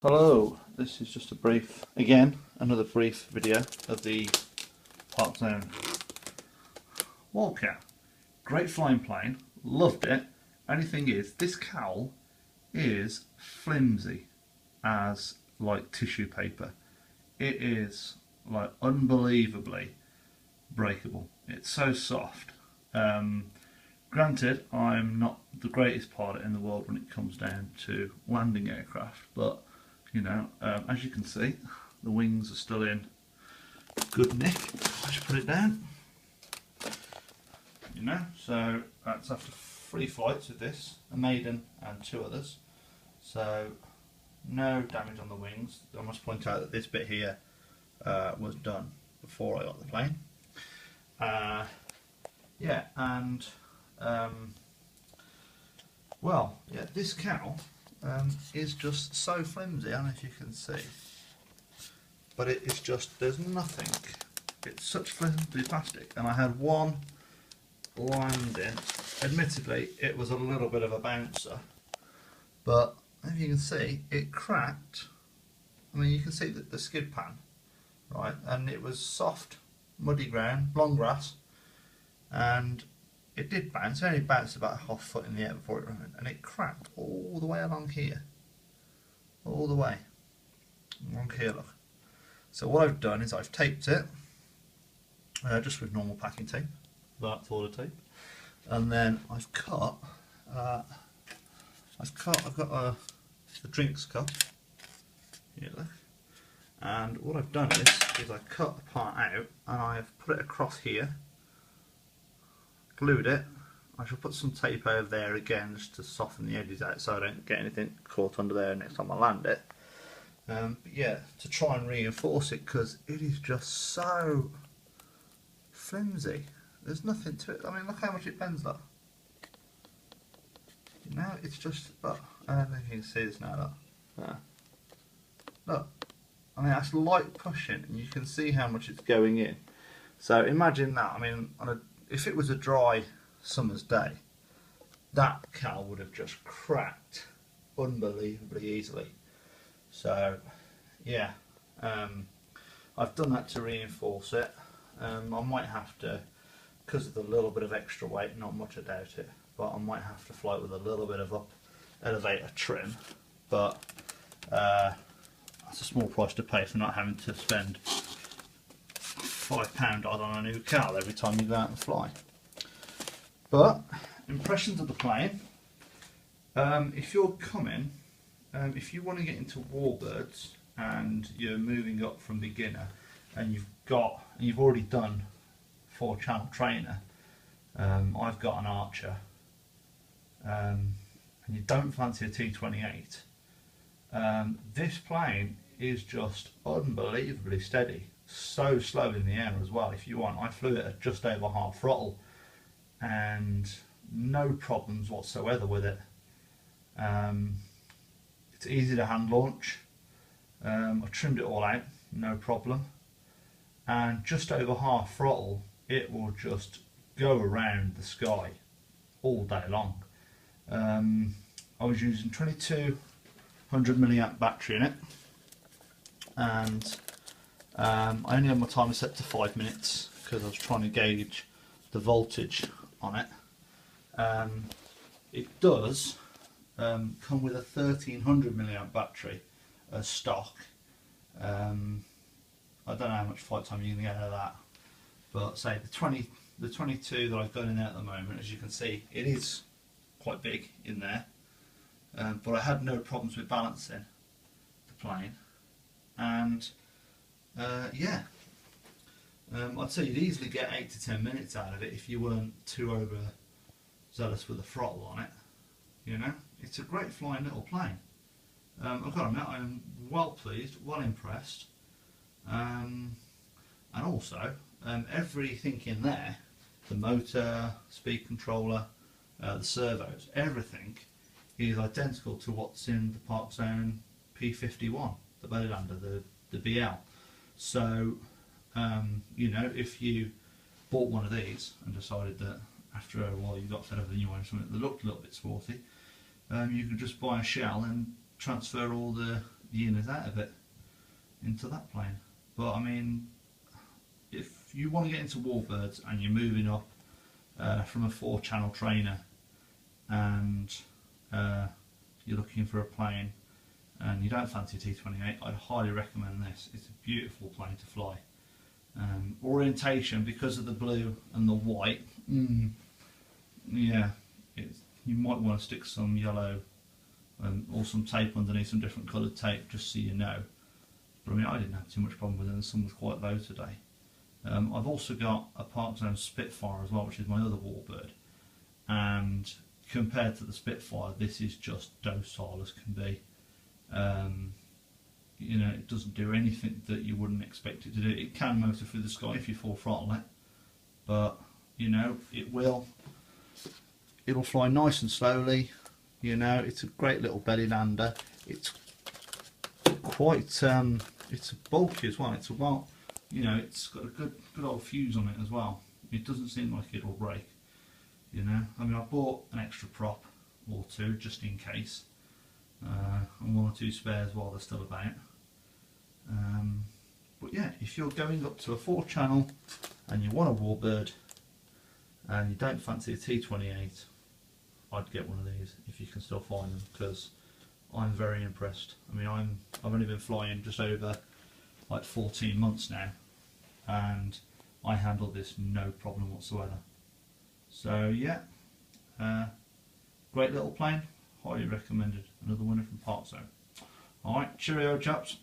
Hello, this is just another brief video of the Parkzone WildCat. Great flying plane, loved it. Only thing is, this cowl is flimsy as like tissue paper. It is like unbelievably breakable. It's so soft. Granted, I'm not the greatest pilot in the world when it comes down to landing aircraft, but you know, as you can see, the wings are still in good nick. I just put it down. You know, so that's after 3 flights with this, a maiden and 2 others. So no damage on the wings. I must point out that this bit here was done before I got the plane. Yeah, and well, yeah, this cowl is just so flimsy. I don't know if you can see, but it is just, there's nothing. It's such flimsy plastic, and I had one landing. Admittedly, it was a little bit of a bouncer, but as you can see, it cracked. I mean, you can see the skid pan, right? And it was soft, muddy ground, long grass, and it did bounce. It only bounced about a half foot in the air before it ran, and it cracked all the way along here. All the way along here, look. So what I've done is I've taped it, just with normal packing tape, that's all the tape, and then I've got a drinks cup. Here, look. And what I've done is I cut a part out and I've put it across here. Glued it. I shall put some tape over there again just to soften the edges out so I don't get anything caught under there next time I land it. But yeah, to try and reinforce it, because it is just so flimsy. There's nothing to it. I mean, look how much it bends, look. You know, it's just, look, I don't know if you can see this now, look. Look, I mean, that's light pushing and you can see how much it's going in. So imagine that. I mean, if it was a dry summer's day, that cowl would have just cracked unbelievably easily. So yeah, I've done that to reinforce it. I might have to, because of the little bit of extra weight, not much I doubt it, but I might have to fly it with a little bit of up elevator trim, but that's a small price to pay for not having to spend £5 odd on a new cowl every time you go out and fly. But impressions of the plane. If you're coming, if you want to get into warbirds and you're moving up from beginner, and you've already done 4-channel trainer, I've got an Archer, and you don't fancy a T28, this plane is just unbelievably steady. So slow in the air as well. If you want, I flew it at just over half throttle and no problems whatsoever with it. It's easy to hand launch. I trimmed it all out, no problem, and just over half throttle it will just go around the sky all day long. I was using 2200 milliamp battery in it, and I only had my timer set to 5 minutes because I was trying to gauge the voltage on it. It does come with a 1300 milliamp battery as stock. I don't know how much flight time you can get out of that, but say the 22 that I've got in there at the moment, as you can see, it is quite big in there, but I had no problems with balancing the plane, and yeah, I'd say you'd easily get 8 to 10 minutes out of it if you weren't too overzealous with the throttle on it. You know, it's a great flying little plane. I've got to admit, I'm well pleased, well impressed, and also everything in there, the motor, speed controller, the servos, everything is identical to what's in the Parkzone P51, the belly lander, the BL. So, you know, if you bought one of these and decided that after a while you got fed up with the new one, something that looked a little bit sporty, you could just buy a shell and transfer all the the inners out of it into that plane. But I mean, if you want to get into warbirds and you're moving up from a 4-channel trainer and you're looking for a plane and you don't fancy a T28, I'd highly recommend this. It's a beautiful plane to fly. Orientation, because of the blue and the white, yeah, you might want to stick some yellow or some tape underneath, some different coloured tape, just so you know. But I mean, I didn't have too much problem with it, and the sun was quite low today. I've also got a Parkzone Spitfire as well, which is my other warbird, and compared to the Spitfire, this is just docile as can be. You know, it doesn't do anything that you wouldn't expect it to do. It can motor through the sky if you full throttle it, but you know, it'll fly nice and slowly. You know, it's a great little belly lander. It's quite it's bulky as well. It's you know, it's got a good old fuse on it as well. It doesn't seem like it'll break. You know, I mean, I bought an extra prop or two just in case, and 1 or 2 spares while they're still about. But yeah, if you're going up to a 4-channel and you want a warbird and you don't fancy a T28, I'd get one of these if you can still find them, because I'm very impressed. I mean, I've only been flying just over like 14 months now, and I handled this no problem whatsoever. So yeah, great little plane, highly recommended. Another winner from Parkzone. Alright, cheerio chaps.